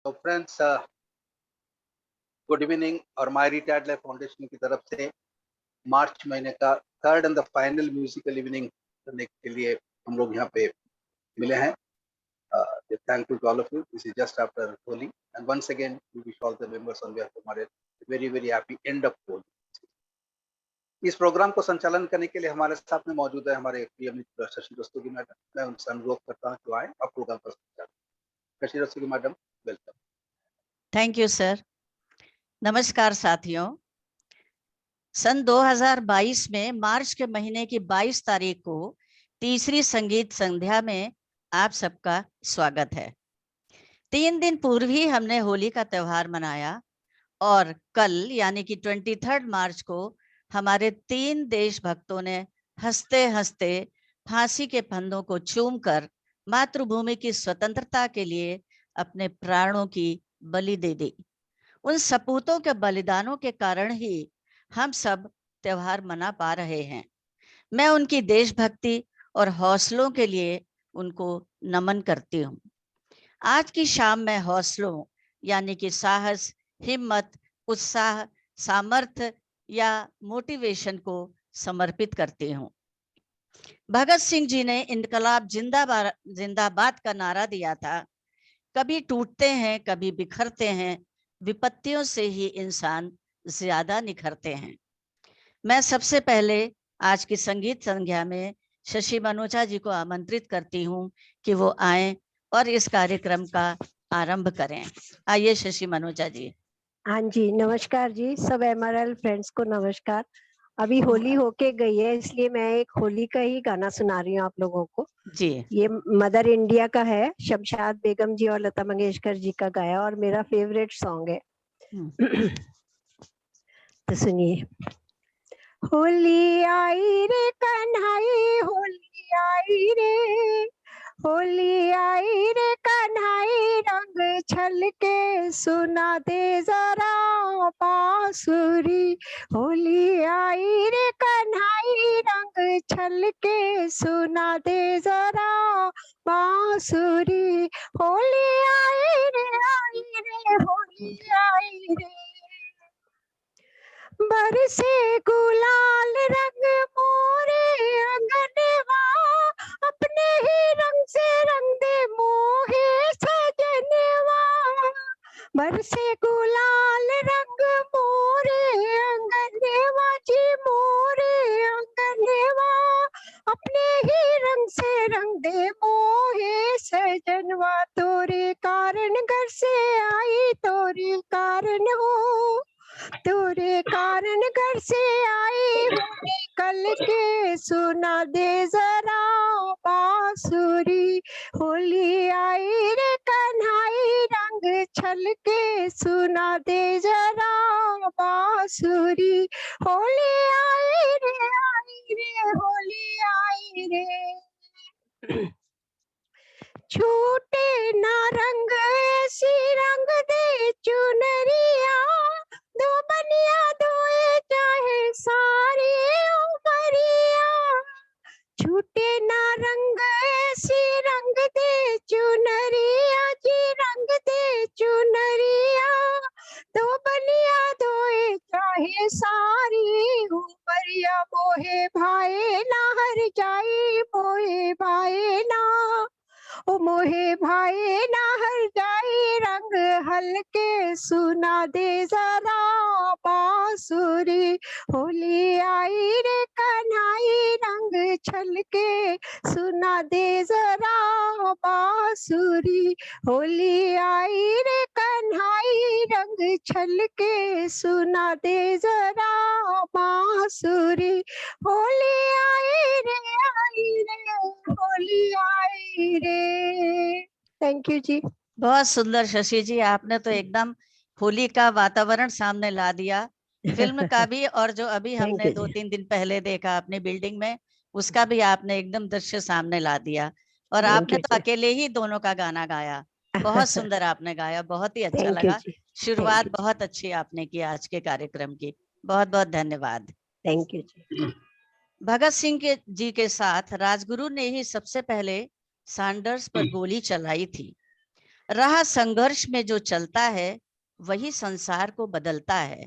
तो friends, good evening. और my retired life foundation की तरफ से मार्च महीने का third and the final musical evening करने के लिए हम लोग यहाँ पे मिले हैं। Thankful to all of you. This is just after Holi, and once again we wish all the members on behalf of Hmare very happy end of Holi. इस प्रोग्राम को संचालन करने के लिए हमारे साथ में मौजूद है हमारे प्रिय मित्र शशि रस्तोगी मैडम। मैं उनसे अनुरोध करता हूँ कि आए और प्रोग्राम का संचालन। Shashi Rastogi madam, welcome. Thank you sir. नमस्कार साथियों। सन 2022 में मार्च के महीने की 22 तारीख को तीसरी संगीत संध्या में आप सबका स्वागत है। 3 दिन पूर्व ही हमने होली का त्योहार मनाया और कल यानी कि 23 मार्च को हमारे 3 देशभक्तों ने हंसते हंसते फांसी के फंदों को चूमकर मातृभूमि की स्वतंत्रता के लिए अपने प्राणों की बलि दे दी। उन सपूतों के बलिदानों के कारण ही हम सब त्योहार मना पा रहे हैं। मैं उनकी देशभक्ति और हौसलों के लिए उनको नमन करती हूँ। आज की शाम मैं हौसलों यानी कि साहस, हिम्मत, उत्साह, सामर्थ्य या मोटिवेशन को समर्पित करती हूँ। भगत सिंह जी ने इनकलाब जिंदाबाद जिंदाबाद का नारा दिया था। कभी टूटते हैं, कभी बिखरते हैं, विपत्तियों से ही इंसान ज्यादा निखरते हैं। मैं सबसे पहले आज की संगीत संध्या में शशि मनोजा जी को आमंत्रित करती हूँ कि वो आए और इस कार्यक्रम का आरंभ करें। आइए शशि मनोजा जी। हाँ जी, नमस्कार जी। सब एमआरएल फ्रेंड्स को नमस्कार। अभी होली होके गई है, इसलिए मैं एक होली का ही गाना सुना रही हूँ आप लोगों को जी। ये मदर इंडिया का है, शमशाद बेगम जी और लता मंगेशकर जी का गाया और मेरा फेवरेट सॉन्ग है। तो सुनिए। होली आई रे कन्हाई, होली आई रे, होली आई रे कन्हाई, रंग छलके सुना दे जरा बांसुरी। होली आई रे कन्हाई, रंग छलके सुना दे जरा बांसुरी। होली आई रे, होली आई रे। बरसे गुलाल रंग मोरे अंगनवा, अपने ही रंग से रंग दे मोहे सजनवा। बरसे गुलाल रंग मोरे अंगनवा जी, मोरे अंगनवा, अपने ही रंग से रंग दे मोहे सजनवा। तोरे कारण घर से आई, तोरे कारण हो, तोरे कारण घर से आई, होली कल के सुना दे जरा बांसुरी। होली आई रे कन्हाई, रंग छलके सुना दे जरा बांसुरी। होली आई रे, होली आई रे। छूटे ना रंग ऐसी रंग दे चुनरिया, दो बनिया धोए चाहे सारी उमरिया। छूटे ना रंग ऐसी रंग दे चुनरिया जी, रंग दे चुनरिया, दो बनिया धोए चाहे सारी उमरिया। मोहे भाए ना हर जाई, मोहे भाए ना, ओ मोहे भाई ना हर जाई, रंग हल्के सुना दे जरा बांसुरी। होली आई रे कन्हाई, रंग छलके सुना दे जरा बांसुरी। होली आई रे कन्हाई, रंग छलके सुना दे जरा बांसुरी। होली आई रे, होली आई रे। थैंक यू जी। बहुत सुंदर शशि जी, आपने तो एकदम होली का वातावरण सामने ला दिया। फिल्म का भी और जो अभी हमने 2-3 दिन पहले देखा अपनी बिल्डिंग में, उसका भी आपने एकदम दृश्य सामने ला दिया। और आपने तो अकेले ही दोनों का गाना गाया। बहुत सुंदर आपने गाया, बहुत ही अच्छा लगा। शुरुआत बहुत अच्छी आपने की आज के कार्यक्रम की। बहुत बहुत धन्यवाद। थैंक यू जी। भगत सिंह जी के साथ राजगुरु ने ही सबसे पहले सैंडर्स पर गोली चलाई थी। राह संघर्ष में जो चलता है वही संसार को बदलता है।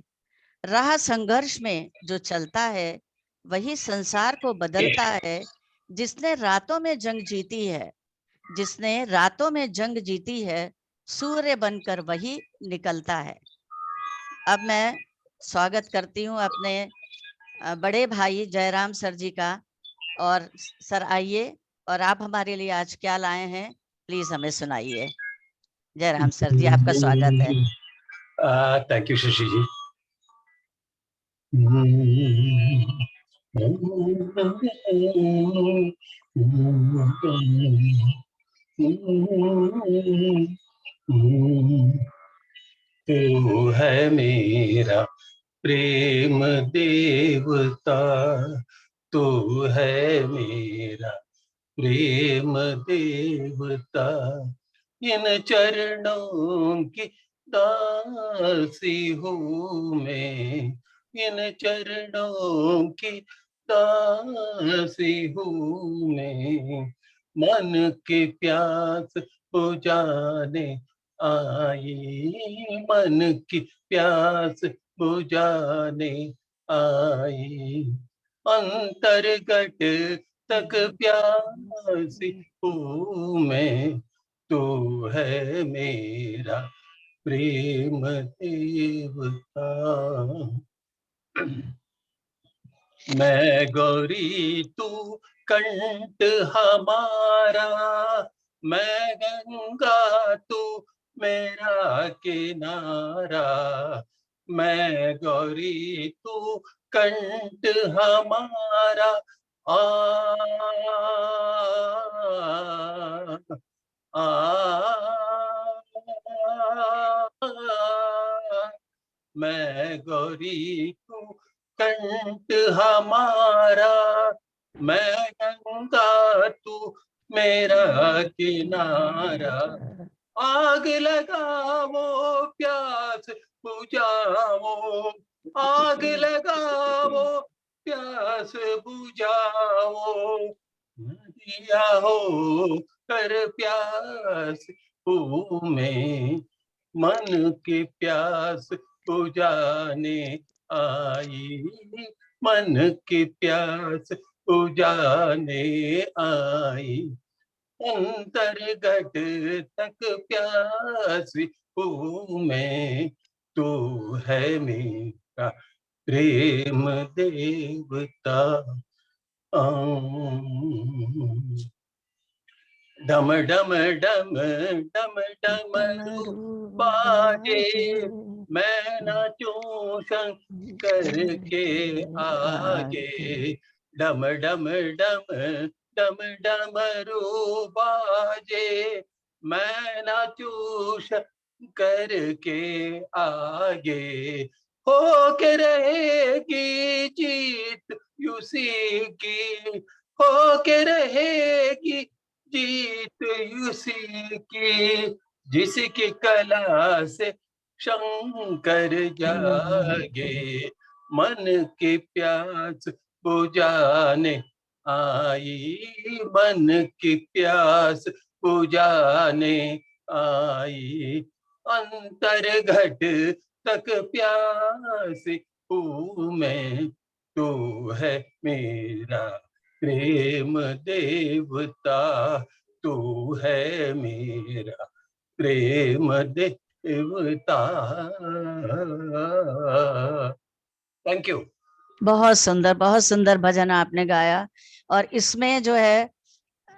राह संघर्ष में जो चलता है वही संसार को बदलता है। जिसने रातों में जंग जीती है, जिसने रातों में जंग जीती है, सूर्य बनकर वही निकलता है। अब मैं स्वागत करती हूँ अपने बड़े भाई जयराम सर जी का। और सर आइए, और आप हमारे लिए आज क्या लाए हैं प्लीज हमें सुनाइए। जयराम सर जी, आपका स्वागत है। थैंक यू शशि जी। तू है मेरा प्रेम देवता, तू है मेरा प्रेम देवता, इन चरणों की दासी हूँ मैं, इन चरणों की दासी हूँ मैं, मन की प्यास बुझाने आई, मन की प्यास बुझाने आई, अंतर्गत तक प्यासी हूँ मैं, तू है मेरा प्रेम देवता। मैं गौरी तू कंठ हमारा, मैं गंगा तू मेरा किनारा, मैं गौरी तू कंठ हमारा, आ, आ, मैं गौरी तू कंठ हमारा, मैं गंगा तू मेरा किनारा, आग लगाओ प्यास बुझाओ, आग लगाओ प्यास बुझाओ, नदिया हो कर प्यास हूँ मैं, मन की प्यास बुझाने आई, मन की प्यास बुझाने आई, अंतर्गत तक प्यासी हूँ मैं, तू है मेरा प्रेम देवता। डम डम डम डम डमरू बाजे, मैं नाचूं शंकर के आगे, डम डम डम डम डमरू बाजे, मैं नाचूं शंकर के आगे, हो के रहेगी जीत उसी की, हो के रहेगी जीत उसी की, जिसकी कला से शंकर जागे, मन की प्यास बुझाने आई, मन की प्यास बुझाने आई, अंतर्घट तक प्यासी हूँ मैं, तू है मेरा प्रेम देवता, तू है मेरा प्रेम देवता। Thank you. बहुत सुंदर भजन आपने गाया, और इसमें जो है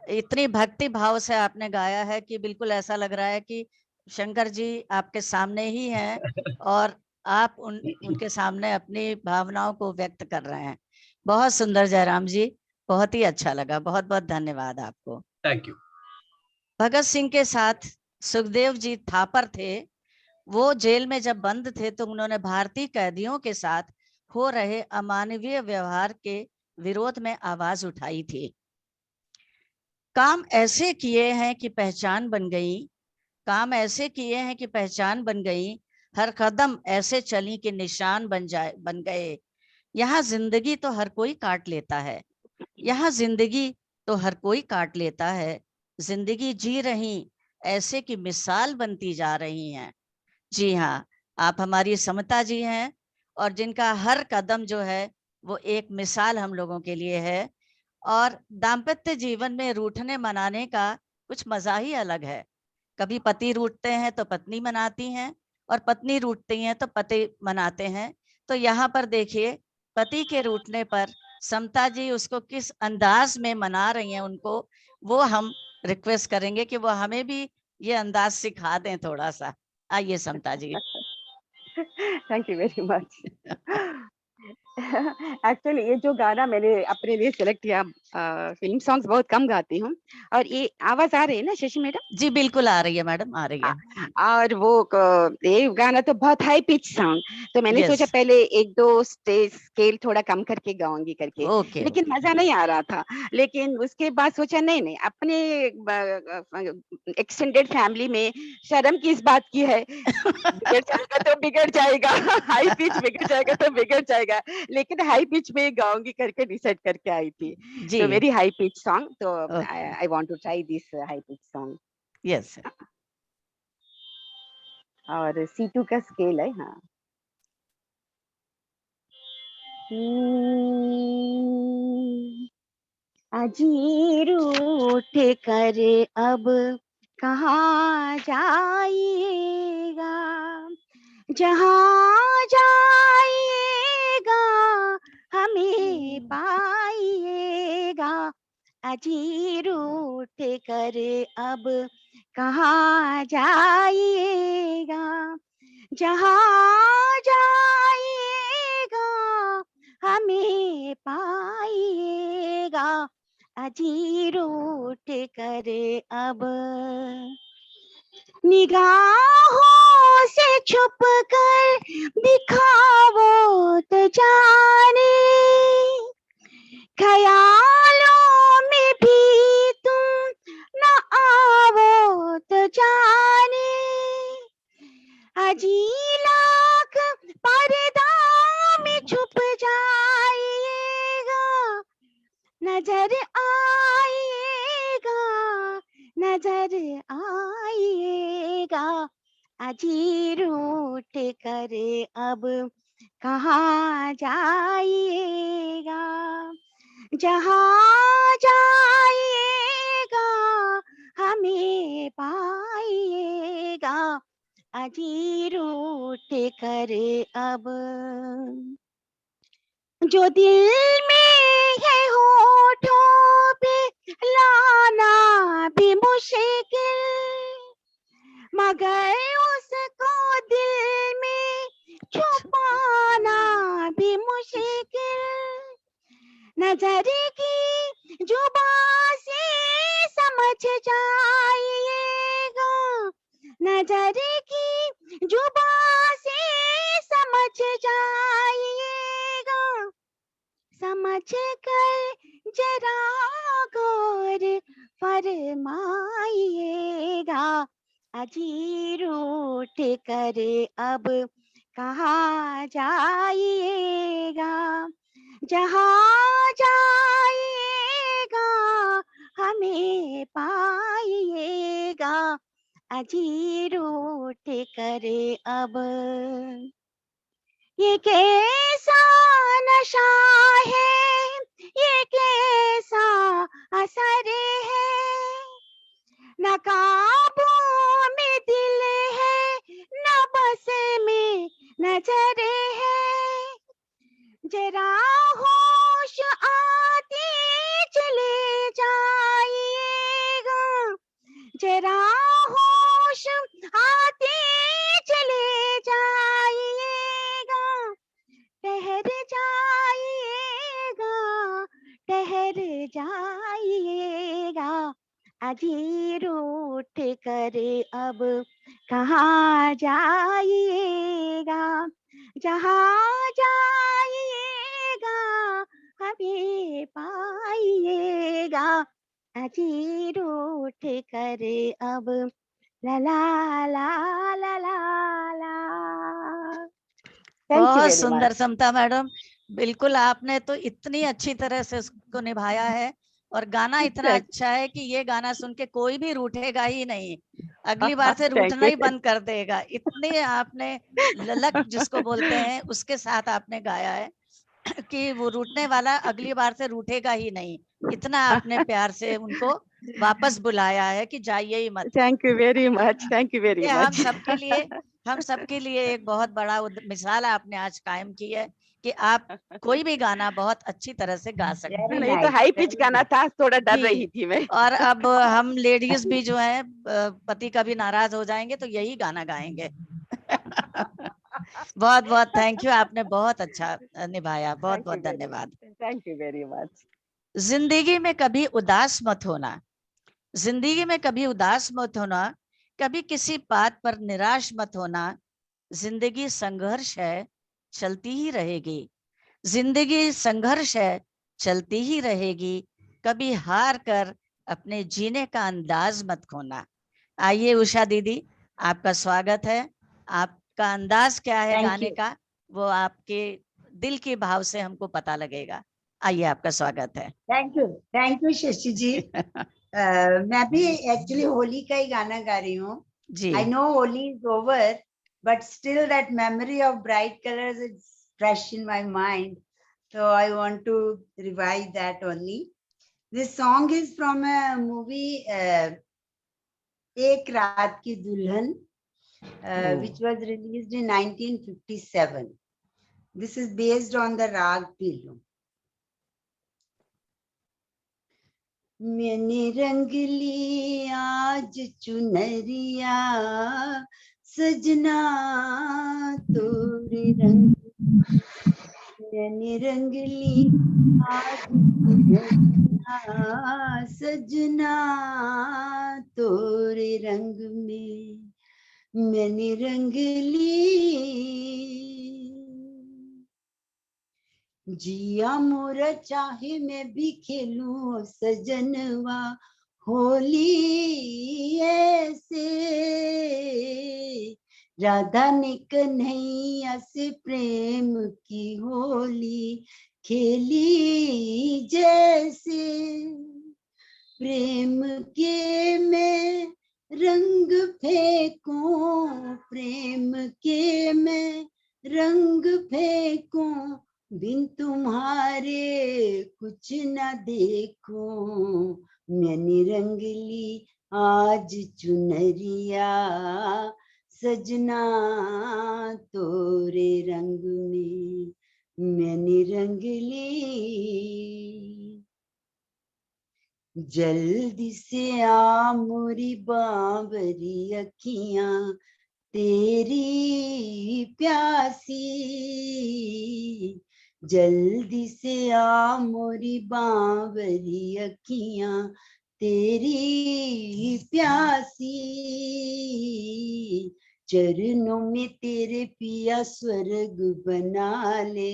इतनी भक्ति भाव से आपने गाया है कि बिल्कुल ऐसा लग रहा है कि शंकर जी आपके सामने ही हैं और आप उनके सामने अपनी भावनाओं को व्यक्त कर रहे हैं। बहुत सुंदर जयराम जी, बहुत ही अच्छा लगा। बहुत बहुत धन्यवाद आपको। Thank you. भगत सिंह के साथ सुखदेव जी थापर थे। वो जेल में जब बंद थे तो उन्होंने भारतीय कैदियों के साथ हो रहे अमानवीय व्यवहार के विरोध में आवाज उठाई थी। काम ऐसे किए हैं कि पहचान बन गई, काम ऐसे किए हैं कि पहचान बन गई, हर कदम ऐसे चली कि निशान बन गए। यहाँ जिंदगी तो हर कोई काट लेता है, यहाँ जिंदगी तो हर कोई काट लेता है, जिंदगी जी रही ऐसे की मिसाल बनती जा रही हैं। जी हाँ, आप हमारी समता जी हैं और जिनका हर कदम जो है वो एक मिसाल हम लोगों के लिए है। और दाम्पत्य जीवन में रूठने मनाने का कुछ मजा ही अलग है। कभी पति रूठते हैं तो पत्नी मनाती हैं और पत्नी रूठती हैं तो पति मनाते हैं। तो यहाँ पर देखिए, पति के रूठने पर समता जी उसको किस अंदाज में मना रही हैं उनको, वो हम रिक्वेस्ट करेंगे कि वो हमें भी ये अंदाज सिखा दें थोड़ा सा। आइए Samta ji. Thank you very much. Actually ये जो गाना मैंने अपने लिए सिलेक्ट किया, फिल्म सॉन्ग्स बहुत कम गाती हूँ, और ये आवाज आ रही है ना शशि मैडम? जी बिल्कुल आ रही है मैडम, आ रही है। और वो ये गाना तो बहुत हाई पिच सॉन्ग, तो मैंने सोचा यस, पहले एक दो स्केल थोड़ा कम करके गाऊंगी करके, ओके। लेकिन मजा नहीं आ रहा था। लेकिन उसके बाद सोचा नहीं नहीं, अपने एक्सटेंडेड फैमिली में शर्म किस बात की है, बिगड़ जाएगा तो बिगड़ जाएगा, हाई पिच बिगड़ जाएगा तो बिगड़ जाएगा, लेकिन हाई पिच में गाऊंगी करके डिसाइड करके आई थी। जी, तो वेरी हाई पिच सॉन्ग, तो okay, I want to try this high pitch song. Yes. और C2 का स्केल है। हाँ। अजी रूठ कर अब कहाँ जाइएगा, जहाँ जाइएगा हमें पाइएगा। अजी रूठ कर अब कहाँ जाइएगा, जहाँ जाइएगा हमें पाइएगा। अजी रूठ कर अब निगाहों से छुप कर दिखावो तो जाने, ख्यालों में भी तुम न आवो तो जाने। अजी लाख पर्दा में छुप जाइएगा, नजर आइएगा, नजर आइएगा। अजी रूठ कर अब कहाँ जाइएगा, जहाँ जाइएगा हमें पाइएगा। अजी रूठ कर अब जो दिल में है होठों पे लाना भी मुश्किल, मगर उसको दिल में छुपाना भी मुश्किल। नजर की जुबां से समझ जाइएगा, नजर की जुबां से समझ जाइएगा। समझ कर जरा गौर फरमाइएगा। अजी रूठ कर अब कहाँ जाइएगा, जहाँ जाइएगा हमें पाइएगा। अजी रूठ कर अब ये कैसा नशा है, ये कैसा असर है, न काबू में दिल है, न बस में नजर है। जरा होश आते चले जाइएगा, जरा होश आते चले जाइएगा। ठहर जाइएगा, ठहर जाइएगा। अजी रूठ कर अब कहाँ जाइएगा, जहाँ जाइएगा हमें पाइएगा। अजी रूठ कर अब ला ला ला ला ला ला। थैंक यू बहुत वेरी सुंदर मच। समता मैडम, बिल्कुल आपने तो इतनी अच्छी तरह से उसको निभाया है और गाना इतना अच्छा है कि ये गाना सुन के कोई भी रूठेगा ही नहीं। अगली बार से Thank रूठना you. ही बंद कर देगा। इतने आपने ललक जिसको बोलते हैं उसके साथ आपने गाया है कि वो रूठने वाला अगली बार से रूठेगा ही नहीं। इतना आपने प्यार से उनको वापस बुलाया है कि जाइए ही मत। Thank you very much. Thank you very ये much. हम सबके लिए एक बहुत बड़ा मिसाल आपने आज कायम की है कि आप कोई भी गाना बहुत अच्छी तरह से गा सकते हैं। नहीं तो हाई पिच गाना था, थोड़ा डर जी। रही थी मैं। और अब हम लेडीज भी जो है पति कभी नाराज हो जाएंगे तो यही गाना गाएंगे। बहुत बहुत थैंक यू, आपने बहुत अच्छा निभाया, बहुत Thank बहुत you very धन्यवाद। much. Thank you very much. जिंदगी में कभी उदास मत होना, जिंदगी में कभी उदास मत होना, कभी किसी बात पर निराश मत होना। जिंदगी संघर्ष है, चलती ही रहेगी। जिंदगी संघर्ष है, चलती ही रहेगी। कभी हार कर अपने जीने का अंदाज मत खोना। आइए उषा दीदी, आपका स्वागत है। आपका अंदाज क्या है Thank गाने you. का, वो आपके दिल के भाव से हमको पता लगेगा। आइए, आपका स्वागत है। थैंक यू शशि जी। मैं भी एक्चुअली होली का ही गाना गा रही हूँ। जी। I know Holi is over, but still that memory of bright colors is fresh in my mind. So I want to revive that only. This song is from a movie एक रात की दुल्हन, which was released in 1957. This is based on the Rag Pilu. मैंने रंग ली आज चुनरिया सजना तोरे रंग, मैंने रंग ली आज चुनरिया सजना तोरे रंग में, मैंने रंग ली। जिया मोरा चाहे मैं भी खेलूं सजनवा होली ऐसे, राधा ने कन्हैया से प्रेम की होली खेली जैसे, प्रेम के मैं रंग फेंकूं, प्रेम के मैं रंग फेंकूं, बिन तुम्हारे कुछ न देखूं, मैंने रंग ली आज चुनरिया सजना तोरे रंग में, मैंने रंग ली। जल्दी से आ मोरी बांवरी अखियां तेरी प्यासी, जल्दी से आ मोरी बांवरी अखियां तेरी प्यासी, चरणों में तेरे पिया स्वर्ग बना ले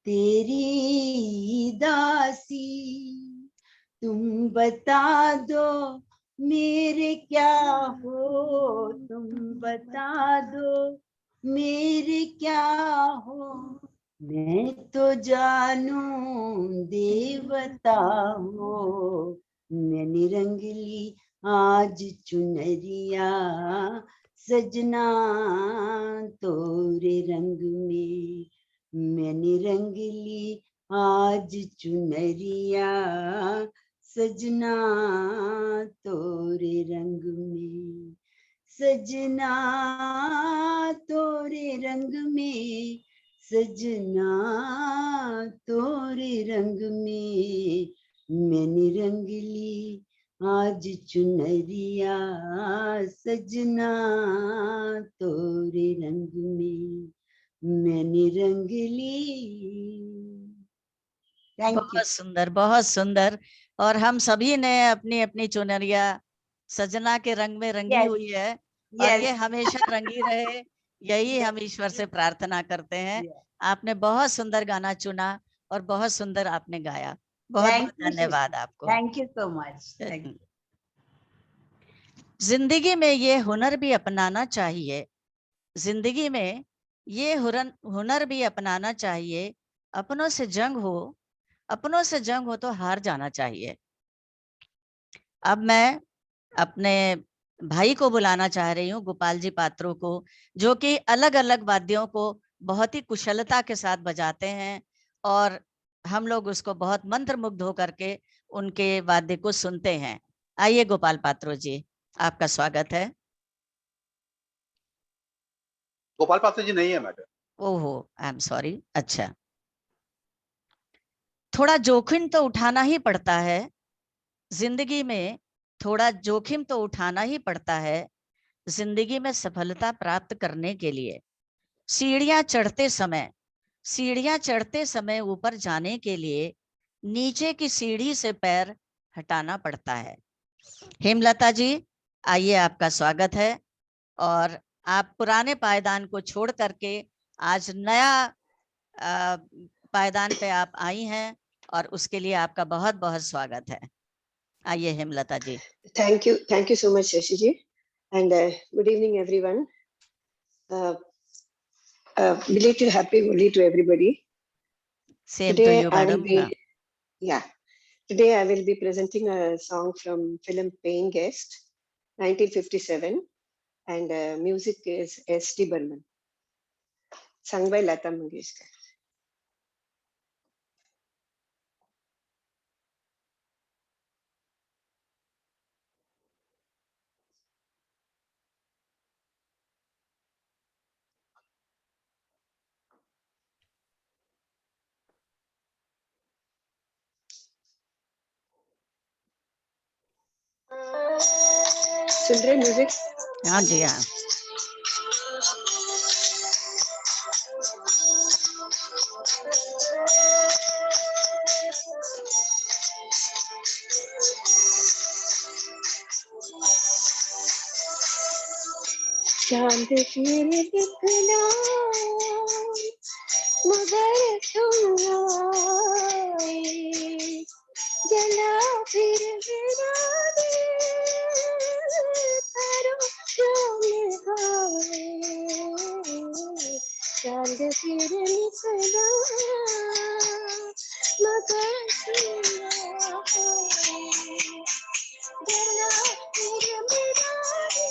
तेरी दासी, तुम बता दो मेरे क्या हो, तुम बता दो मेरे क्या हो, मैं तो जानू देवता हो, मैंने रंग ली आज चुनरिया सजना तोरे रंग में, मैंने रंग ली आज चुनरिया सजना तोरे रंग में, सजना तोरे रंग में, सजना तोरे रंग में, मैंने रंग ली आज चुनरिया सजना तोरे रंग में, मैंने रंग ली। Thank you. बहुत सुंदर, बहुत सुंदर। और हम सभी ने अपनी अपनी चुनरिया सजना के रंग में रंगी Yes. हुई है, और ये हमेशा रंगी रहे, यही हम ईश्वर से प्रार्थना करते हैं। आपने बहुत सुंदर गाना चुना और बहुत सुंदर आपने गाया। बहुत बहुत धन्यवाद आपको। Thank you so much. जिंदगी में ये हुनर भी अपनाना चाहिए, जिंदगी में ये हुनर भी अपनाना चाहिए। अपनों से जंग हो, अपनों से जंग हो तो हार जाना चाहिए। अब मैं अपने भाई को बुलाना चाह रही हूँ, गोपाल जी पात्रो को, जो कि अलग अलग वाद्यों को बहुत ही कुशलता के साथ बजाते हैं और हम लोग उसको बहुत मंत्रमुग्ध होकर के उनके वाद्य को सुनते हैं। आइए गोपाल पात्रो जी, आपका स्वागत है। गोपाल पात्रो जी नहीं है मैडम। ओहो, आई एम सॉरी। अच्छा, थोड़ा जोखिम तो उठाना ही पड़ता है जिंदगी में, थोड़ा जोखिम तो उठाना ही पड़ता है जिंदगी में सफलता प्राप्त करने के लिए। सीढ़ियां चढ़ते समय ऊपर जाने के लिए नीचे की सीढ़ी से पैर हटाना पड़ता है। हेमलता जी, आइए, आपका स्वागत है। और आप पुराने पायदान को छोड़ करके आज नया पायदान पे आप आई हैं और उसके लिए आपका बहुत बहुत स्वागत है। आइए हेमलता जी। Thank you so much, Shashi ji, and good evening, everyone. Belated happy Holi to everybody. Same to you madam. Today I will be presenting a song from film Paying Guest, 1957, and music is S.D. Burman, sung by Lata Mangeshkar. सुन रहे music? हाँ जी, हाँ। चांद फिर दिखना मगर तुम आए, जला फिर गिरा दे करो जो निभाए। चांद फिर निकला मगर तुम आए, जला फिर गिरा दे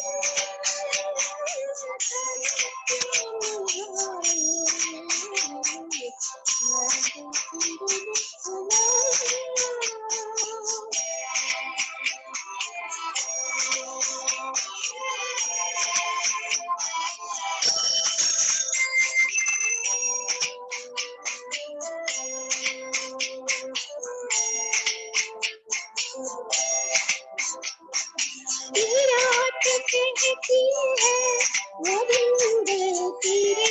कहती है वो बिंद तेरे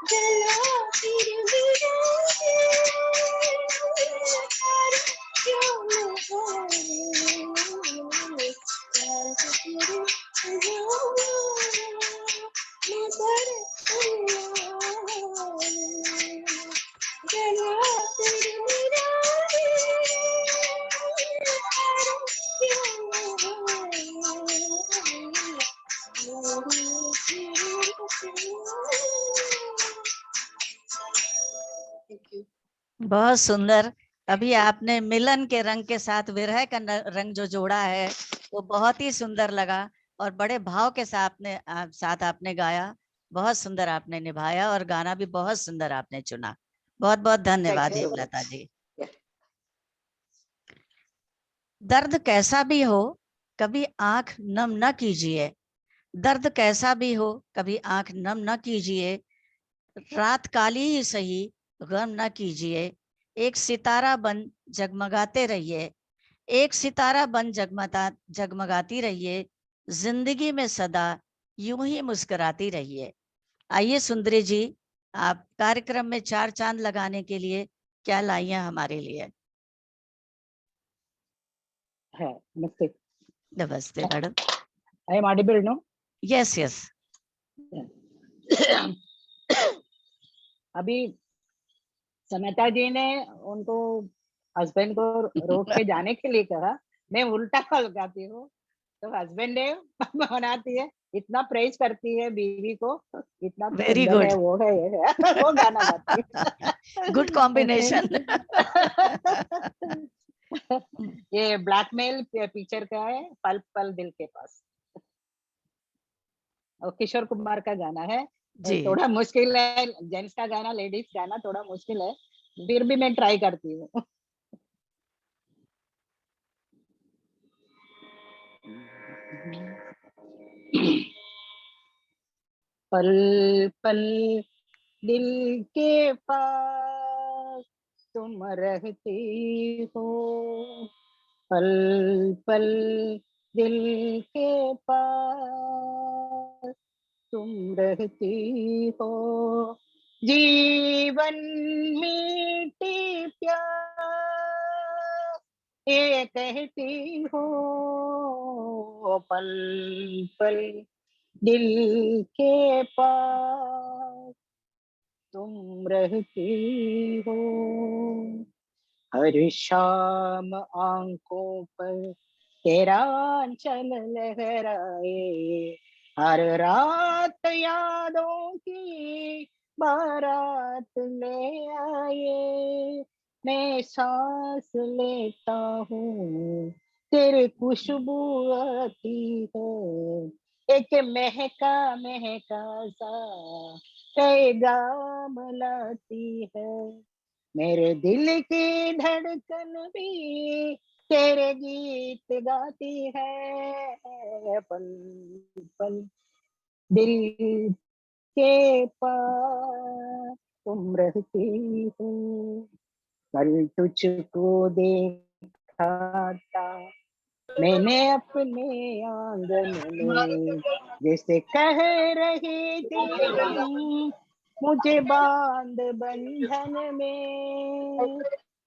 जला फिर मेरा प्यार क्यों निभाए प्यार तेरे मैं जला फिर मेरा Thank you. बहुत सुंदर। अभी आपने मिलन के रंग के साथ विरह का रंग जो जोड़ा है वो बहुत ही सुंदर लगा और बड़े भाव के साथ आपने गाया। बहुत सुंदर आपने निभाया और गाना भी बहुत सुंदर आपने चुना। बहुत बहुत धन्यवाद Thank you so Hemlata much. Ji. Yeah. दर्द कैसा भी हो कभी आंख नम न कीजिए, दर्द कैसा भी हो कभी आंख नम न कीजिए, रात काली ही सही गम न कीजिए, एक सितारा बन जगमगाते रहिए, एक सितारा बन जगमगाती रहिए, जिंदगी में सदा यूं ही मुस्कुराती रहिए। आइए सुंदरी जी, आप कार्यक्रम में चार चांद लगाने के लिए क्या लाई हैं हमारे लिए? है नमस्ते। नमस्ते madam. I am audible no? Yes yes. अभी समेता जी ने उनको हस्बैंड को रोड पे जाने के लिए कहा, मैं उल्टा लगाती हूँ तो हस्बैंड है बनाती है, इतना प्रेज करती है बीवी को, इतना वेरी सुंदर गुड। है वो है वो गाना गाती है। Good combination. ये ब्लैकमेल पिक्चर का है, पल पल दिल के पास, और किशोर कुमार का गाना है। जी। थोड़ा मुश्किल है, जेंट्स का गाना लेडीज गाना थोड़ा मुश्किल है, फिर भी मैं ट्राई करती हूँ। पल पल दिल के पास तुम रहती हो, पल पल दिल के पास तुम रहती हो, जीवन मीठी प्यास ये कहती हो, पल पल दिल के पास तुम रहती हो, हर शाम आंखों पर तेरा आंचल लहराए, हर रात यादों की बारात ले आए, मैं सांस लेता हूँ तेरी खुशबू आती है, एक महका महका सा पैगाम लाती है, मेरे दिल की धड़कन भी तेरे गीत गाती है, पल पल दिल के पास तुम रहती हो, कल तुझको देखा था मैंने अपने आंगन में, जैसे कह रही थी तुम मुझे बांध बंधन में,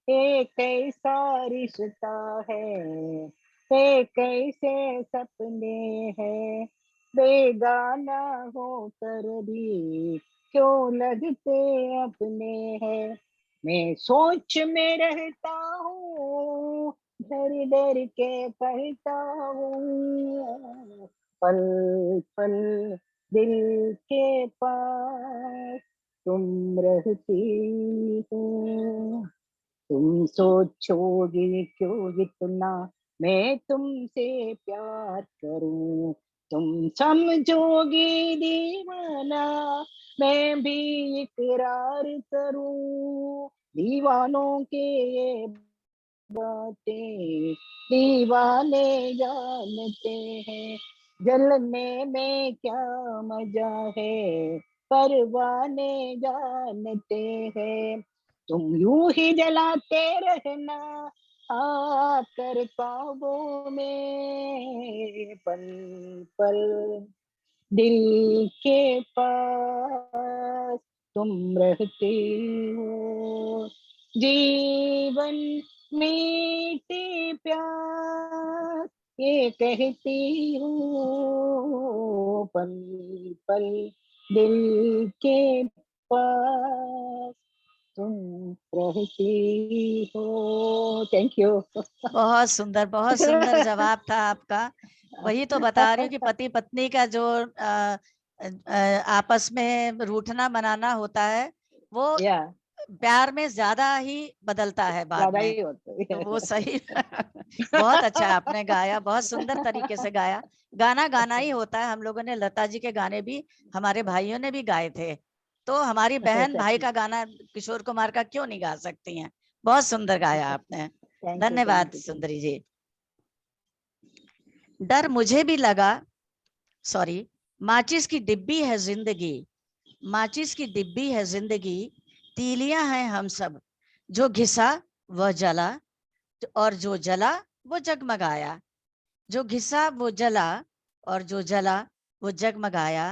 एक ऐसा रिश्ता है, एक ऐसे सपने हैं, बेगाना होकर भी क्यों लगते अपने हैं, मैं सोच में रहता हूँ डर डर के कहता हूँ, पल पल दिल के पास तुम रहती हो, तुम सोचोगे क्यों इतना मैं तुमसे प्यार करूं, तुम समझोगी दीवाना मैं भी इकरार करूं, दीवानों के ये बातें दीवाने जानते हैं, जलने में क्या मजा है परवाने जानते हैं, तुम यूं ही जलाते रहना आकर ख्वाबों में, पल पल दिल के पास तुम रहते हो। जीवन मीठी प्यास ये कहती हूँ, पल पल दिल के पास तुम रहती हो। Thank you. बहुत सुंदर जवाब था आपका। वही तो बता रही हूँ कि पति पत्नी का जो आपस में रूठना मनाना होता है वो प्यार में ज्यादा ही बदलता है बाद में। तो वो सही बहुत अच्छा आपने गाया, बहुत सुंदर तरीके से गाया। गाना गाना ही होता है। हम लोगों ने लता जी के गाने भी हमारे भाइयों ने भी गाए थे, तो हमारी बहन भाई का गाना किशोर कुमार का क्यों नहीं गा सकती हैं। बहुत सुंदर गाया आपने, धन्यवाद सुंदरी जी। डर मुझे भी लगा, सॉरी, माचिस की डिब्बी है जिंदगी, माचिस की डिब्बी है जिंदगी, तीलियां हैं हम सब, जो घिसा वह जला और जो जला वो जगमगाया, जो घिसा वो जला और जो जला वो जगमगाया।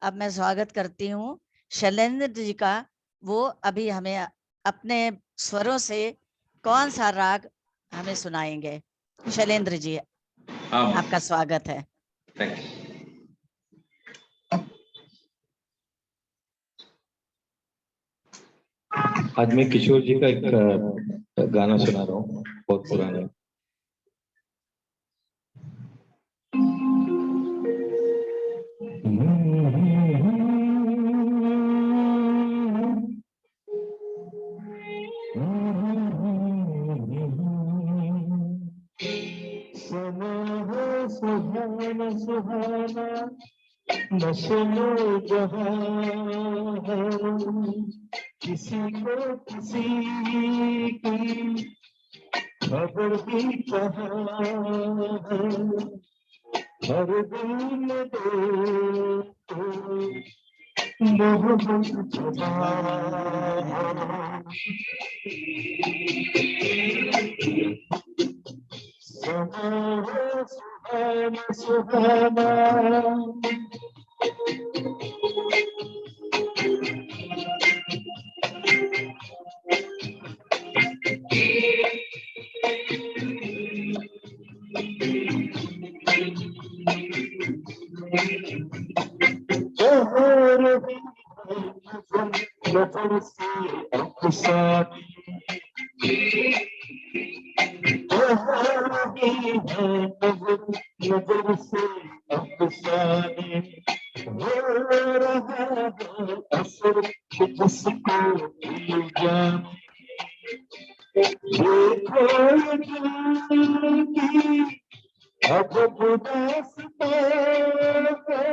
अब मैं स्वागत करती हूँ शैलेंद्र जी का। वो अभी हमें अपने स्वरों से कौन सा राग हमें सुनाएंगे। शैलेंद्र जी, आपका स्वागत है। Thank you. आज मैं किशोर जी का एक गाना सुना रहा हूँ, बहुत पुराना। सुहाना सुहाना नशो जहां है, किसी को किसी की खबर भी कहाँ है, हर दिल में देखो मोहब्बत सुहाना सुहाना सुहाना। नजर से अफसाने नजर से अफसाने हो रहा है असर जिसको दिल जाने। देखो दिल की अजब दास्तां है,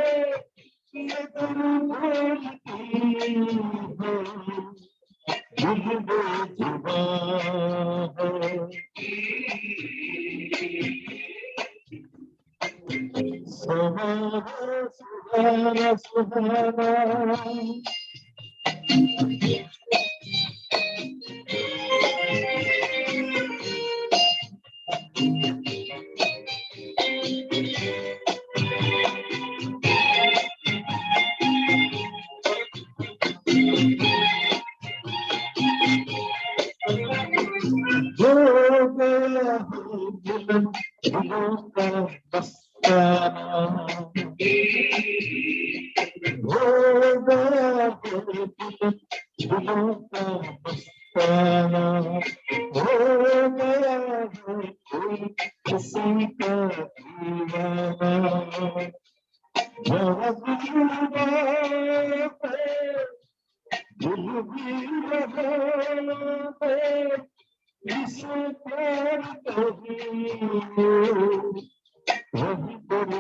ये दिल बोलती है, दिल बेजुबान है। सुहाना सुहाना सुहाना। हो गया हूँ मिलन दिलों का मस्ताना, हो गया हूँ मिलन दिलों का मस्ताना, हो गया हूँ कोई किसी का दीवाना। जहाँ दिल भी रहा है, इसे प्यार कभी वही पर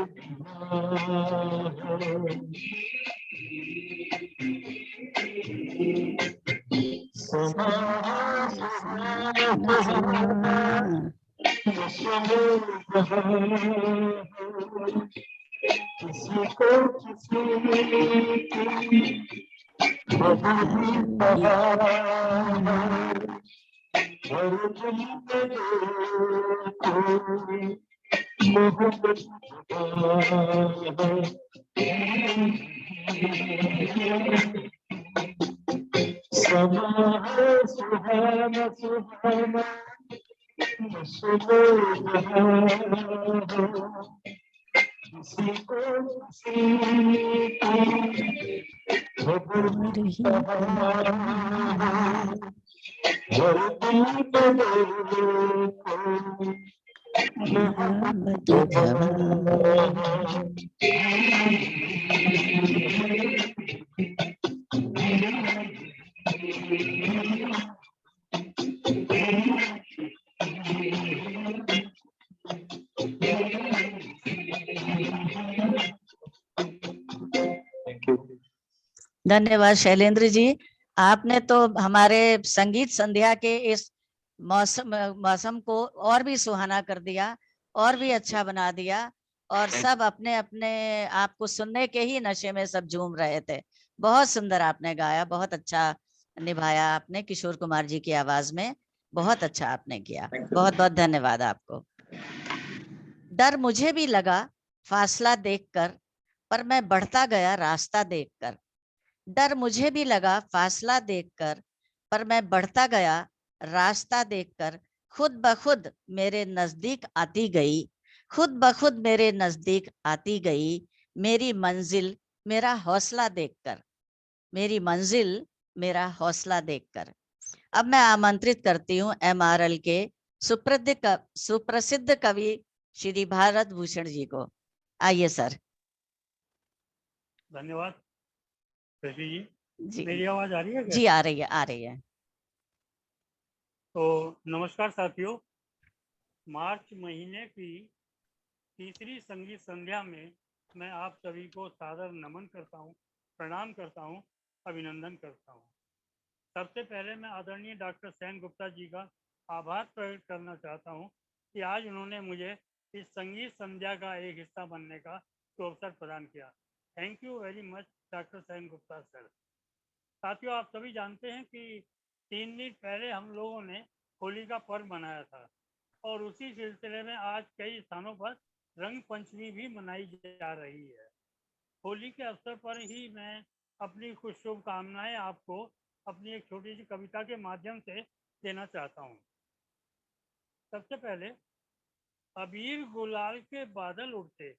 किसी को किसी समा है सुहाना सुहाना सुनो यहाँ किसी को किसी की खबर नहीं हर दिल में मोहब्बत धन्यवाद शैलेंद्र जी। आपने तो हमारे संगीत संध्या के इस मौसम को और भी सुहाना कर दिया, और भी अच्छा बना दिया, और सब अपने अपने आपको सुनने के ही नशे में सब झूम रहे थे। बहुत सुंदर आपने गाया, बहुत अच्छा निभाया आपने किशोर कुमार जी की आवाज में, बहुत अच्छा आपने किया। बहुत बहुत धन्यवाद आपको। डर मुझे भी लगा फासला देखकर, पर मैं बढ़ता गया रास्ता देखकर। डर मुझे भी लगा फासला देखकर, पर मैं बढ़ता गया रास्ता देखकर। खुद ब खुद मेरे नजदीक आती गई, खुद ब खुद मेरे नजदीक आती गई, मेरी मंजिल मेरा हौसला देखकर, मेरी मंजिल मेरा हौसला देखकर। अब मैं आमंत्रित करती हूँ MRL के सुप्रसिद्ध कवि श्री भारत भूषण जी को। आइए सर। धन्यवाद जी। जी मेरी आवाज आ रही है क्या? जी आ रही है, आ रही है। तो नमस्कार साथियों, मार्च महीने की तीसरी संगीत संध्या में मैं आप सभी को सादर नमन करता हूं, प्रणाम करता हूं, अभिनंदन करता हूं। सबसे पहले मैं आदरणीय डॉक्टर सेन गुप्ता जी का आभार प्रकट करना चाहता हूं कि आज उन्होंने मुझे इस संगीत संध्या का एक हिस्सा बनने का अवसर प्रदान किया। Thank you very much doctor Sen Gupta sir. साथियों, आप सभी जानते हैं कि 3 दिन पहले हम लोगों ने होली का पर्व मनाया था, और उसी सिलसिले में आज कई स्थानों पर रंग पंचमी भी मनाई जा रही है। होली के अवसर पर ही मैं अपनी कुछ शुभकामनाएं आपको अपनी एक छोटी सी कविता के माध्यम से देना चाहता हूँ। सबसे पहले, अबीर गुलाल के बादल उड़ते,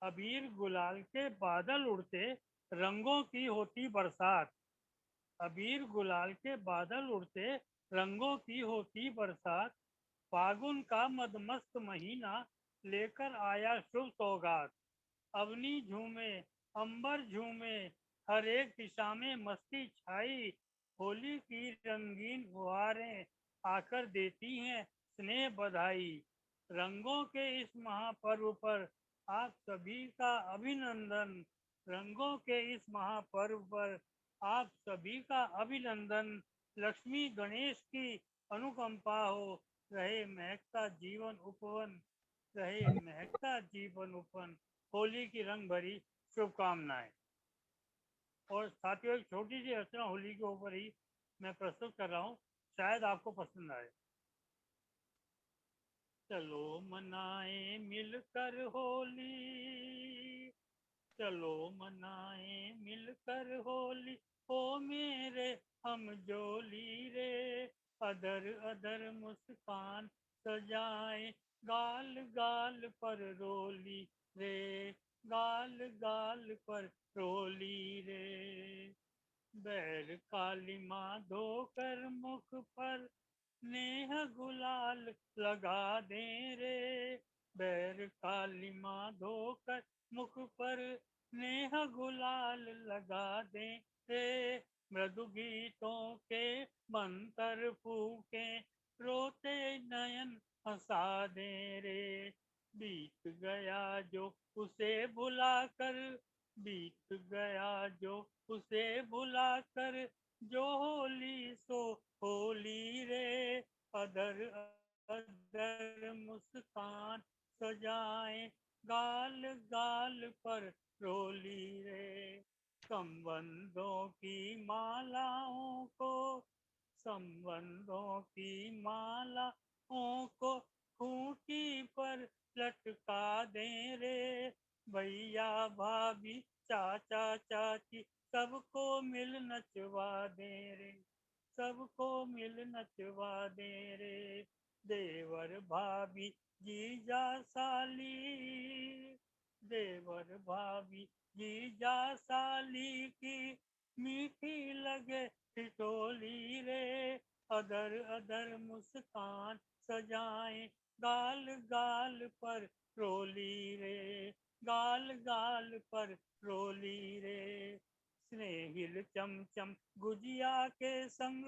अबीर गुलाल के बादल उड़ते, रंगों की होती बरसात। अबीर गुलाल के बादल उड़ते, रंगों की होती बरसात। फागुन का मदमस्त महीना लेकर आया शुभ सौगात। अवनी झूमे, अंबर झूमे, हर एक दिशा में मस्ती छाई। होली की रंगीन फुहारें आकर देती हैं स्नेह बधाई। रंगों के इस महापर्व पर आप सभी का अभिनंदन। रंगों के इस महापर्व पर आप सभी का अभिनंदन। लक्ष्मी गणेश की अनुकंपा हो, रहे महकता जीवन उपवन, रहे महकता जीवन उपवन। होली की रंग भरी शुभकामनाएं। और साथियों, एक छोटी सी रचना होली के ऊपर ही मैं प्रस्तुत कर रहा हूँ, शायद आपको पसंद आए। चलो मनाए मिलकर होली, चलो मनाए मिलकर होली, ओ मेरे हम जोली रे। अदर अदर मुस्कान सजाए, गाल गाल पर रोली रे, गाल गाल पर रोली रे। बैर कालिमा धोकर मुख पर नेह गुलाल लगा दे रे। बैर कालिमा धोकर मुख पर नेह गुलाल लगा दे रे। मृदु गीतों के मंत्र फूके, रोते नयन हंसा दे रे। बीत गया जो उसे भुलाकर, बीत गया जो उसे भुलाकर, जो होली सो होली रे। अदर अदर मुस्कान सजाए, गाल गाल पर रोली रे। संबंधों की मालाओं को, संबंधों की मालाओं को खूंटी पर लटका दे रे। भैया भाभी चाचा चाची सबको मिल नचवा दे रे, सबको मिल नचवा दे रे। देवर भाभी जीजा साली, देवर भाभी जीजा साली की मीठी लगे ठिठोली रे। अदर अदर मुस्कान सजाए गाल गाल पर रोली रे, गाल गाल पर रोली रे। स्नेहिल चमचम गुजिया के संग,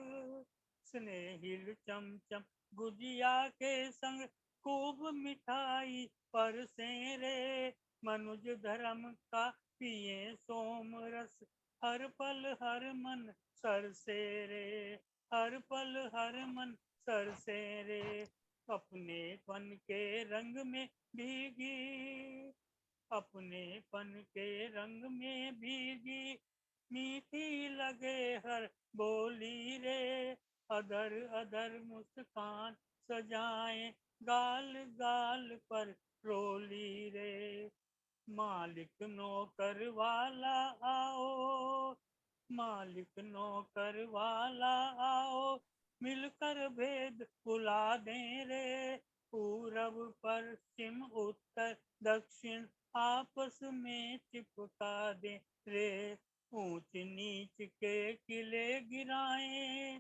स्नेहिल चमचम गुजिया के संग खूब मिठाई परसे रे। मनुज धर्म का पिए सोम रस, हर पल हर मन सरसे रे, हर पल हर मन सरसे रे। अपने पन के रंग में भीगी, अपने पन के रंग में भीगी मीठी लगे हर बोली रे। अदर अदर मुस्कान सजाए गाल गाल पर रोली रे। मालिक नौकर वाला आओ, मालिक नौकर वाला आओ, मिलकर भेद बुला दें रे। पूरब पश्चिम उत्तर दक्षिण आपस में चिपका दे रे। ऊंच नीच के किले गिराए,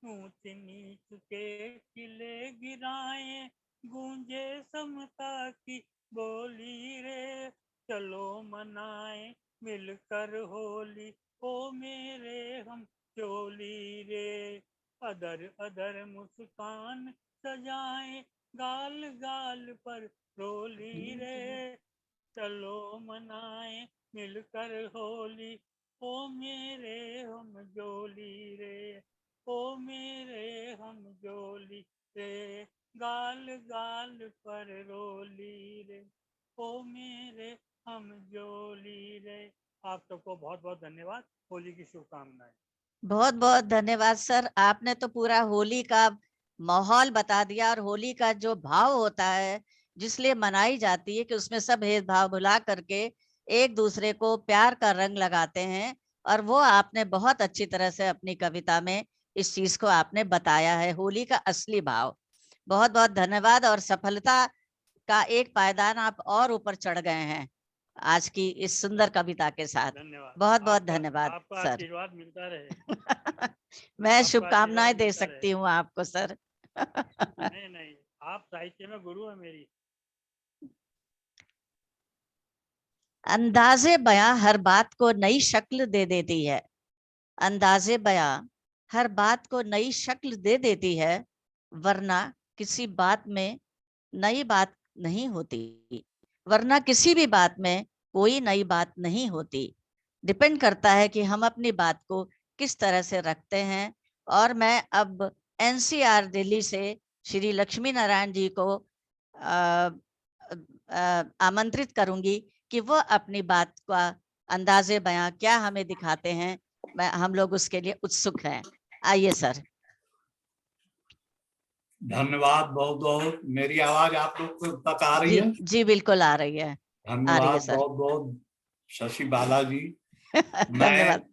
ऊंच नीच के किले गिराए, गूंजे समता की बोली रे। चलो मनाए मिलकर होली, ओ मेरे हम चोली रे। अदर अदर मुस्कान सजाए गाल गाल पर रोली रे। चलो मनाए मिलकर होली, ओ मेरे हम जोली रे, ओ मेरे हम जोली रे। गाल गाल पर रोली रे, ओ मेरे हम जोली रे। आप सबको बहुत बहुत धन्यवाद। होली की शुभकामनाएं। बहुत बहुत धन्यवाद सर, आपने तो पूरा होली का माहौल बता दिया और होली का जो भाव होता है जिसलिए मनाई जाती है कि उसमें सब भेदभाव भुला करके एक दूसरे को प्यार का रंग लगाते हैं, और वो आपने बहुत अच्छी तरह से अपनी कविता में इस चीज को आपने बताया है, होली का असली भाव। बहुत बहुत धन्यवाद, और सफलता का एक पायदान आप और ऊपर चढ़ गए हैं आज की इस सुंदर कविता के साथ। धन्यवाद। बहुत बहुत आपका धन्यवाद आपका सर। आशीर्वाद मिलता रहे। मैं आपका शुभकामनाएं आशीर्वाद दे मिलता सकती रहे। हूँ आपको सर। नहीं नहीं, आप साहित्य में गुरु है मेरी। अंदाजे बयां हर बात को नई शक्ल दे देती है, अंदाजे बयां हर बात को नई शक्ल दे देती है, वरना किसी बात में नई बात नहीं होती, वरना किसी भी बात में कोई नई बात नहीं होती। डिपेंड करता है कि हम अपनी बात को किस तरह से रखते हैं। और मैं अब एनसीआर दिल्ली से श्री लक्ष्मी नारायण जी को आमंत्रित करूंगी कि वो अपनी बात का अंदाजे बयां क्या हमें दिखाते हैं। हम लोग उसके लिए उत्सुक हैं। आइए सर। धन्यवाद बहुत बहुत। मेरी आवाज आप लोग तक आ रही है? जी बिल्कुल आ रही है, आ रही है धन्यवाद सर। बहुत बहुत शशि बालाजी। धन्यवाद।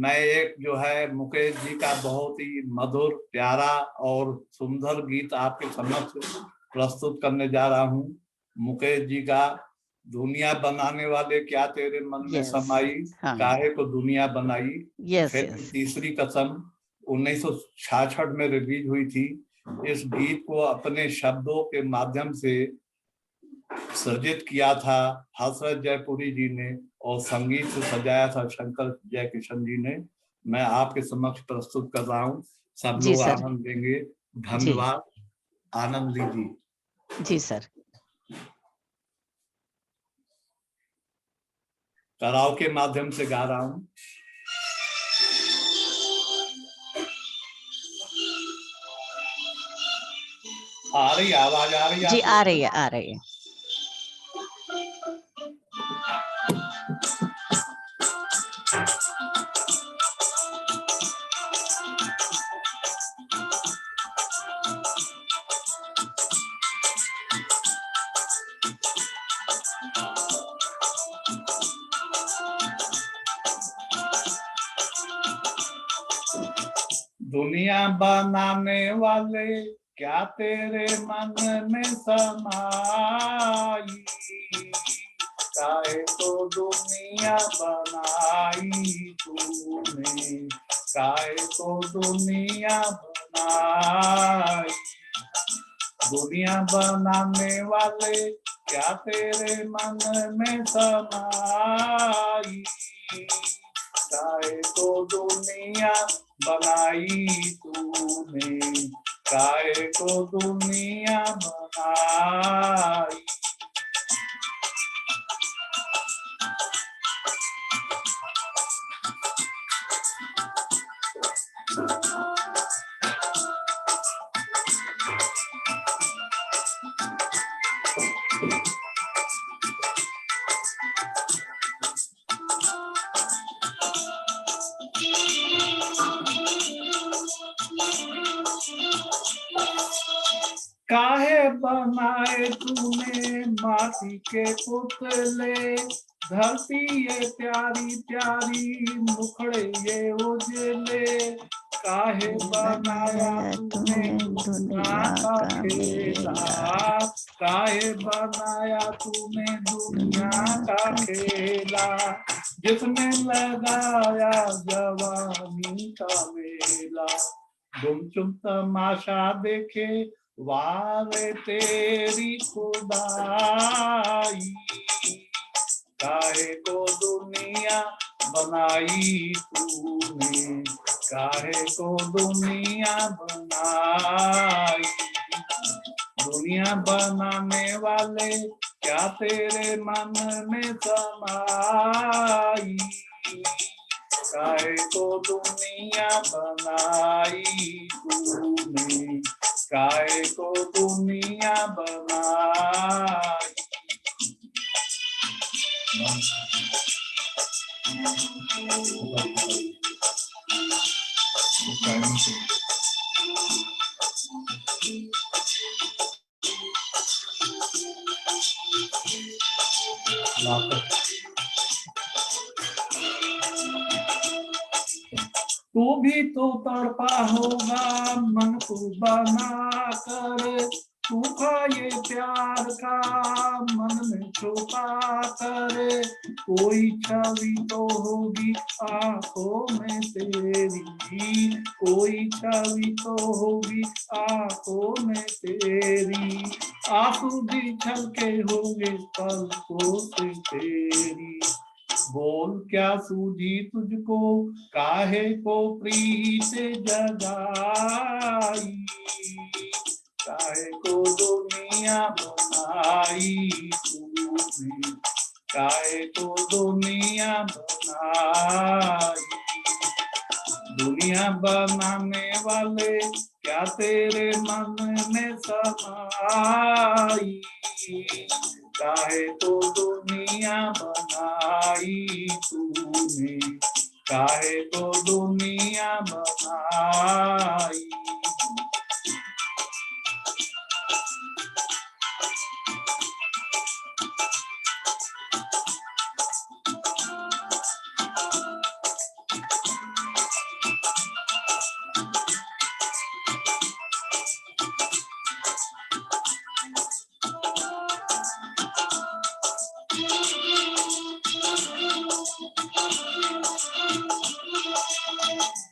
मैं एक जो है मुकेश जी का बहुत ही मधुर प्यारा और सुंदर गीत आपके समक्ष प्रस्तुत करने जा रहा हूँ। मुकेश जी का दुनिया बनाने वाले क्या तेरे मन में समाई, काहे को दुनिया बनाई। फिल्म तीसरी कसम 1966 में रिलीज हुई थी। इस गीत को अपने शब्दों के माध्यम से सृजित किया था हसरत जयपुरी जी ने और संगीत से सजाया था शंकर जयकिशन जी ने। मैं आपके समक्ष प्रस्तुत कर रहा हूँ, सब लोग आनंद लेंगे। धन्यवाद, आनंद लीजिए। जी सर। कराओ के माध्यम से गा रहा हूँ। आ रही आवाज आ रही है? जी आ रही है, आ रही है। दुनिया बनाने वाले क्या तेरे मन में समाई, काहे को दुनिया बनाई तूने, काहे को दुनिया बनाई। दुनिया बनाने वाले क्या तेरे मन में समाई, काहे को दुनिया बनाई तूने, काहे को दुनिया बनाई। काहे बनाए तूने माटी के पुतले, धरती ये प्यारी प्यारी मुखड़े ये उजले, काहे बनाया तूने दुनिया का खेला, काहे बनाया तूने दुनिया का खेला, जिसमें लगाया जवानी का मेला। गुम चुम तमाशा देखे वारे तेरी खुदाई, काहे को दुनिया बनाई तूने, काहे को दुनिया बनाई। दुनिया बनाने वाले क्या तेरे मन में समाई, काहे को दुनिया बनाई तूने, काहे को दुनिया बनाई। तू भी तो तड़पा होगा मन को बना कर, तू का ये प्यार का मन में छुपा कर, कोई छवि तो होगी आंखों में तेरी, कोई छवि तो होगी आंखों में तेरी, आंसू भी छलके होंगे पलकों से तेरी। बोल क्या सूझी तुझको काहे को प्रीत जगाई, काहे को दुनिया बनाई तूने, काहे को दुनिया बनाई। दुनिया बनाने वाले क्या तेरे मन में समाई, काहे को दुनिया बनाई तूने, काहे को दुनिया बनाई।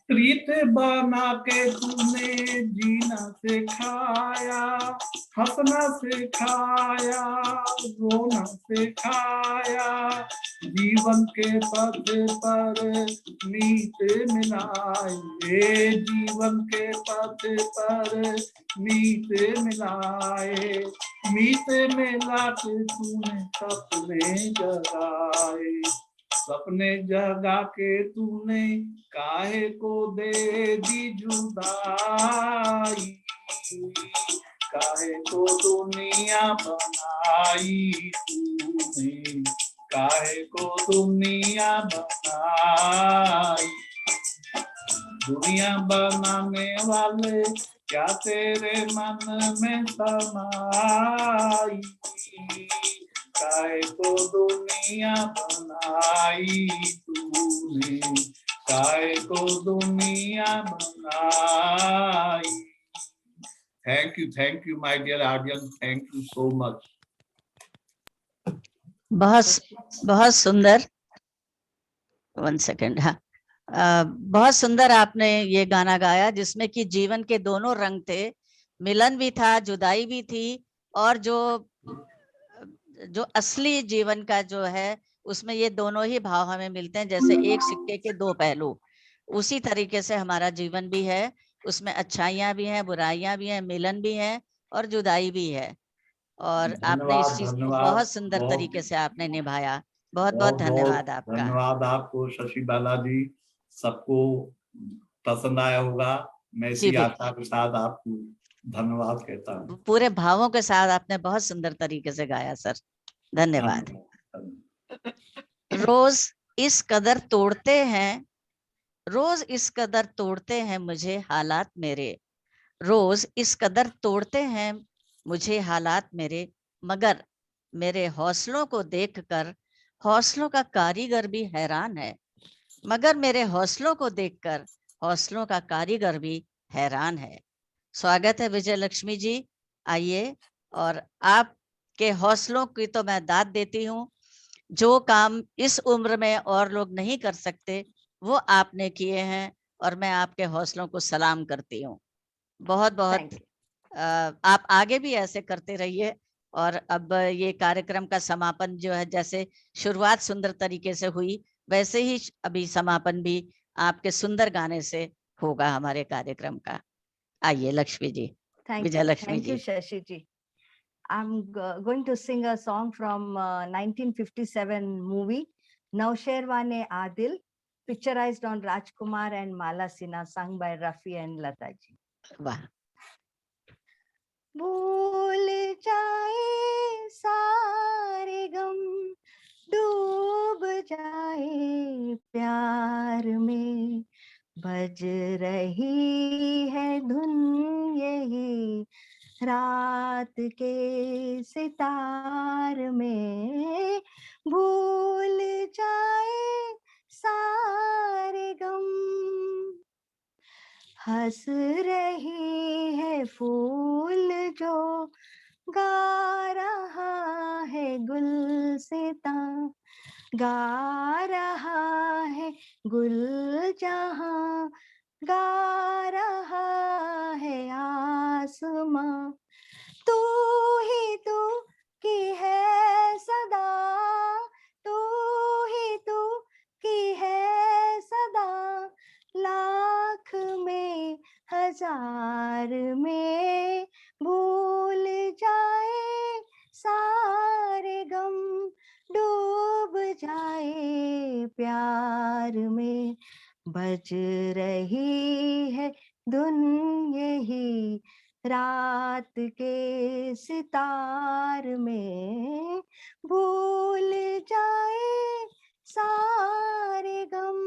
प्रीत बना के तूने जीना सिखाया, हंसना सिखाया, रोना सिखाया, जीवन के पथ पर मीत मिलाए, जीवन के पथ पर मीत मिलाए, मीत मिला के तूने सपने जगाए, सपने जगा के तूने काहे को दे दी जुदाई, काहे को दुनिया बनाई तूने, काहे को दुनिया बनाई। दुनिया बनाने वाले क्या तेरे मन में समाई, काहे को दुनिया बनाई तूने, काय को दुनिया बनाई। Thank you my dear audience, thank you so much. बहुत सुंदर। 1 सेकेंड। हाँ, बहुत सुंदर आपने ये गाना गाया जिसमें कि जीवन के दोनों रंग थे, मिलन भी था, जुदाई भी थी, और जो असली जीवन का जो है उसमें ये दोनों ही भाव हमें मिलते हैं, जैसे एक सिक्के के दो पहलू। उसी तरीके से हमारा जीवन भी है, उसमें अच्छाइयाँ भी हैं, बुराइयां भी हैं, मिलन भी है और जुदाई भी है। और आपने इस चीज को बहुत सुंदर तरीके से आपने निभाया। बहुत बहुत धन्यवाद आपका। धन्यवाद आपको शशि बालाजी। सबको पसंद आया होगा, मैं जी, इसी आशा के साथ आपको धन्यवाद कहता हूँ। पूरे भावों के साथ आपने बहुत सुंदर तरीके से गाया सर, धन्यवाद। रोज इस कदर तोड़ते हैं, रोज इस कदर तोड़ते हैं मुझे हालात मेरे, रोज इस कदर तोड़ते हैं मुझे हालात मेरे, मगर मेरे हौसलों को देखकर हौसलों का कारीगर भी हैरान है, मगर मेरे हौसलों को देखकर हौसलों का कारीगर भी हैरान है। स्वागत है विजय लक्ष्मी जी, आइए। और आपके हौसलों की तो मैं दाद देती हूँ, जो काम इस उम्र में और लोग नहीं कर सकते वो आपने किए हैं, और मैं आपके हौसलों को सलाम करती हूँ। बहुत बहुत आप आगे भी ऐसे करते रहिए। और अब ये कार्यक्रम का समापन जो है, जैसे शुरुआत सुंदर तरीके से हुई वैसे ही अभी समापन भी आपके सुंदर गाने से होगा हमारे कार्यक्रम का। आइए लक्ष्मी जी, विजय Lakshmi Thank you, ji. Shashi ji. I'm going to sing a song from 1957 movie, Nausherwane Adil, picturized on Rajkumar and Mala Sinha, sung by Rafi and Lata ji. वाह। भूल जाए सारे गम, डूब जाए प्यार में, बज रही है धुन यही रात के सितार में, भूल जाए सारे गम, हंस रही है फूल जो गा रहा है गुलसितां, गा रहा है गुल जहां, गा रहा है आसमां, तू ही तू की है सदा, तू ही तू की है सदा, लाख में हजार में, भूल जाए सारे गम, डूब जाए प्यार में, बज रही है धुन यही रात के सितार में, भूल जाए सारे गम,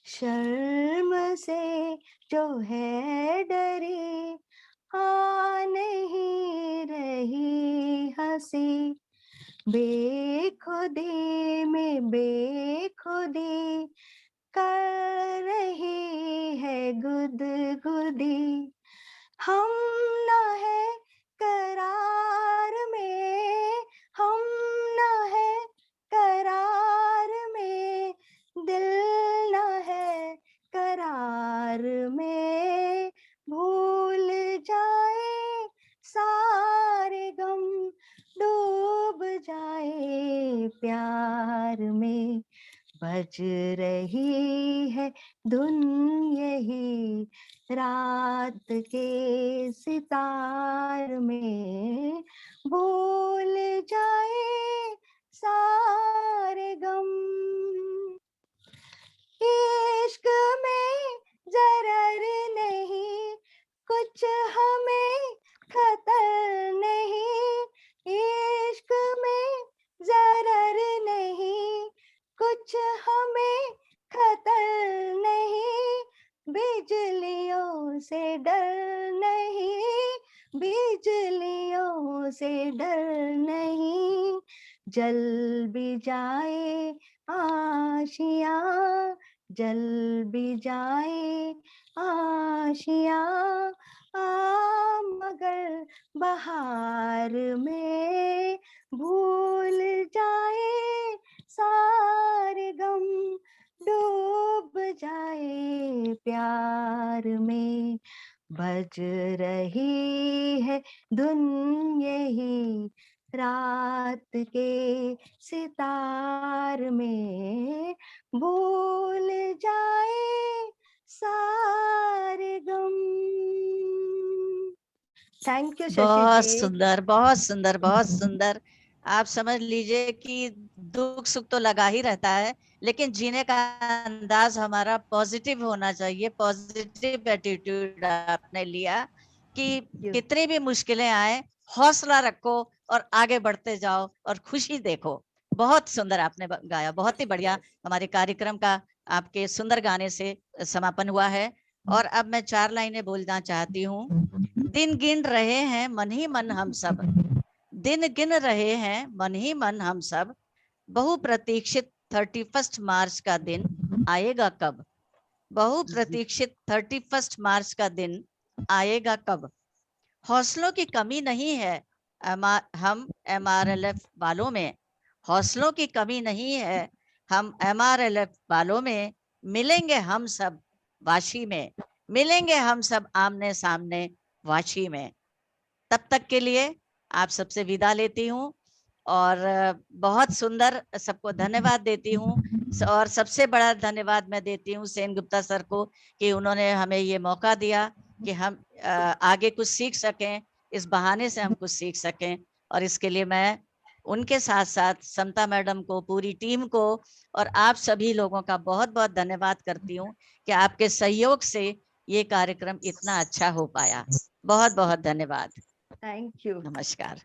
शर्म से जो है डरी आ नहीं रही हंसी, बेखुदी में बेखुदी कर रही है गुदगुदी, हम न है करार में, हम न है करार में, दिल न है करार में, भूल जाए सारे गम, डूब जाए प्यार में, बज रही है धुन यही रात के सितार में, भूल जाए सारे गम, इश्क में जरर नहीं, कुछ हमें खतर नहीं, इश्क में जरर नहीं, कुछ हमें खतर नहीं, बिजलियों से डर नहीं, बिजलियों से डर नहीं, जल भी जाए आशिया जल भी जाए आशिया मगर बहार में भूल जाए सारे गम डूब जाए प्यार में बज रही है धुन यही रात के सितार में भूल जाए सारे गम। थैंक यू बहुत शशि जी। सुंदर, बहुत सुंदर, बहुत सुंदर। आप समझ लीजिए कि दुख सुख तो लगा ही रहता है, लेकिन जीने का अंदाज हमारा पॉजिटिव होना चाहिए। पॉजिटिव एटीट्यूड आपने लिया कि कितनी भी मुश्किलें आए, हौसला रखो और आगे बढ़ते जाओ और खुशी देखो। बहुत सुंदर आपने गाया, बहुत ही बढ़िया। हमारे कार्यक्रम का आपके सुंदर गाने से समापन हुआ है। और अब मैं 4 लाइनें बोलना चाहती हूँ। दिन गिन रहे हैं मन ही मन हम सब, दिन गिन रहे हैं मन ही मन हम सब, बहु प्रतीक्षित 31 मार्च का दिन आएगा कब, बहु प्रतीक्षित 31 मार्च का दिन आएगा कब। हौसलों की कमी नहीं है हम MRLF वालों में, हौसलों की कमी नहीं है हम MRLF वालों में, मिलेंगे हम सब वाशी में, मिलेंगे हम सब आमने सामने वाशी में। तब तक के लिए आप सबसे विदा लेती हूँ और बहुत सुंदर सबको धन्यवाद देती हूँ। और सबसे बड़ा धन्यवाद मैं देती हूँ सेन गुप्ता सर को कि उन्होंने हमें ये मौका दिया कि हम आगे कुछ सीख सकें, इस बहाने से हम कुछ सीख सकें। और इसके लिए मैं उनके साथ साथ समता मैडम को, पूरी टीम को और आप सभी लोगों का बहुत बहुत धन्यवाद करती हूँ कि आपके सहयोग से ये कार्यक्रम इतना अच्छा हो पाया। बहुत बहुत धन्यवाद। Thank you. नमस्कार।